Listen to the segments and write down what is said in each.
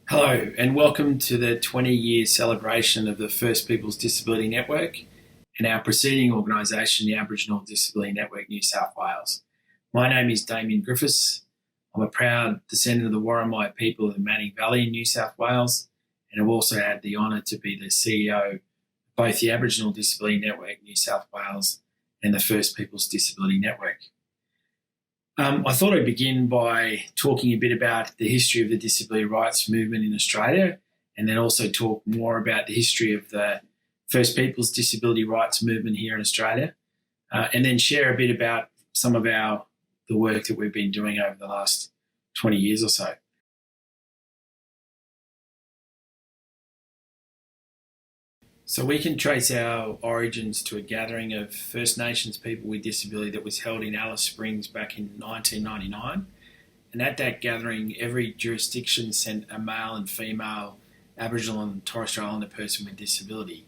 Hello, and welcome to the 20-year celebration of the First Peoples Disability Network and our preceding organisation, the Aboriginal Disability Network New South Wales. My name is Damian Griffis. I'm a proud descendant of the Worimi people of the Manning Valley in New South Wales, and I've also had the honour to be the CEO of both the Aboriginal Disability Network New South Wales and the First Peoples Disability Network. I thought I'd begin by talking a bit about the history of the disability rights movement in Australia, and then also talk more about the history of the First Peoples disability rights movement here in Australia, and then share a bit about some of the work that we've been doing over the last 20 years or so. So we can trace our origins to a gathering of First Nations people with disability that was held in Alice Springs back in 1999. And at that gathering, every jurisdiction sent a male and female Aboriginal and Torres Strait Islander person with disability.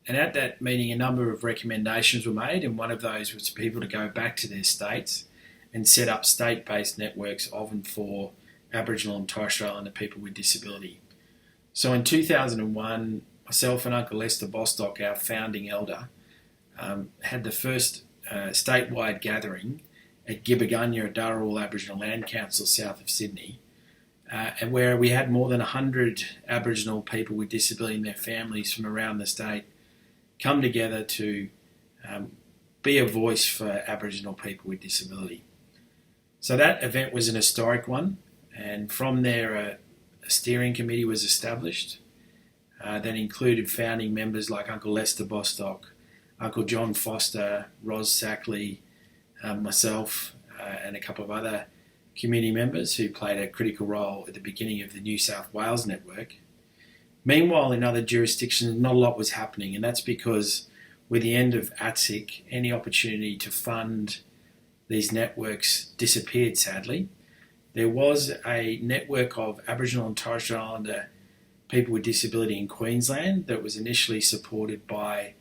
And at that meeting, a number of recommendations were made, and one of those was for people to go back to their states and set up state-based networks of and for Aboriginal and Torres Strait Islander people with disability. So in 2001, myself and Uncle Lester Bostock, our founding elder, had the first statewide gathering at Gibbagunya, Darrawal Aboriginal Land Council south of Sydney, and where we had more than 100 Aboriginal people with disability and their families from around the state come together to be a voice for Aboriginal people with disability. So that event was an historic one, and from there a steering committee was established that included founding members like Uncle Lester Bostock, Uncle John Foster, Ros Sackley, myself, and a couple of other community members who played a critical role at the beginning of the New South Wales network. Meanwhile, in other jurisdictions, not a lot was happening, and that's because with the end of ATSIC, any opportunity to fund these networks disappeared, sadly. There was a network of Aboriginal and Torres Strait Islander people with disability in Queensland that was initially supported by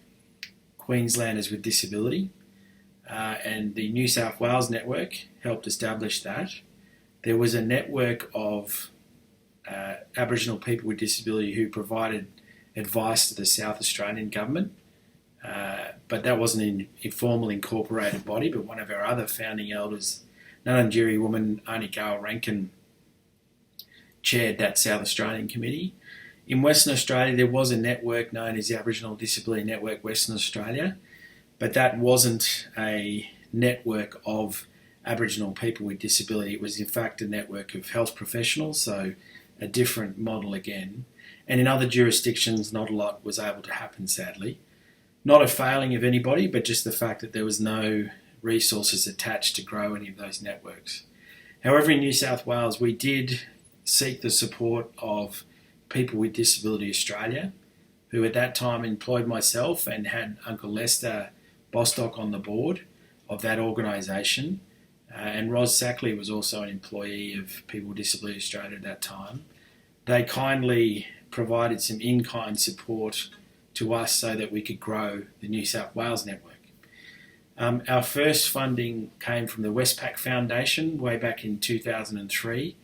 Queenslanders with Disability, and the New South Wales network helped establish that. There was a network of Aboriginal people with disability who provided advice to the South Australian government, but that wasn't an informal incorporated body, but one of our other founding elders, Ngarrindjeri woman Arnie Gale Rankin, chaired that South Australian committee. In Western Australia, there was a network known as the Aboriginal Disability Network Western Australia, but that wasn't a network of Aboriginal people with disability. It was in fact a network of health professionals, so a different model again. And in other jurisdictions, not a lot was able to happen, sadly. Not a failing of anybody, but just the fact that there was no resources attached to grow any of those networks. However, in New South Wales, we did seek the support of People with Disability Australia, who at that time employed myself and had Uncle Lester Bostock on the board of that organisation. And Ros Sackley was also an employee of People with Disability Australia at that time. They kindly provided some in-kind support to us so that we could grow the New South Wales network. Our first funding came from the Westpac Foundation way back in 2003,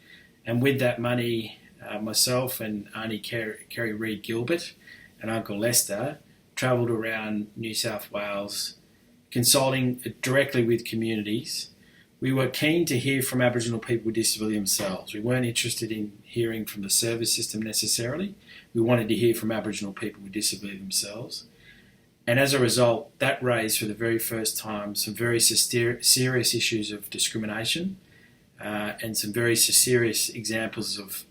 and with that money, myself and Auntie Kerry Reid Gilbert and Uncle Lester travelled around New South Wales consulting directly with communities. We were keen to hear from Aboriginal people with disability themselves. We weren't interested in hearing from the service system necessarily. We wanted to hear from Aboriginal people with disability themselves. And as a result, that raised for the very first time some very serious issues of discrimination and some very serious examples of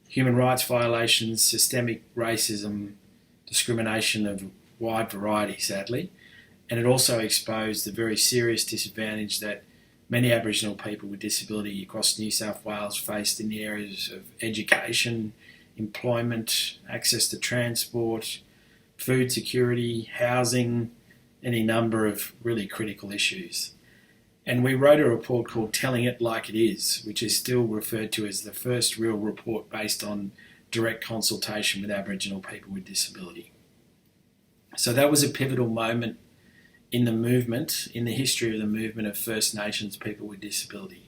human rights violations, systemic racism, discrimination of wide variety, sadly. And it also exposed the very serious disadvantage that many Aboriginal people with disability across New South Wales faced in the areas of education, employment, access to transport, food security, housing, any number of really critical issues. And we wrote a report called Telling It Like It Is, which is still referred to as the first real report based on direct consultation with Aboriginal people with disability. So that was a pivotal moment in the movement, in the history of the movement of First Nations people with disability.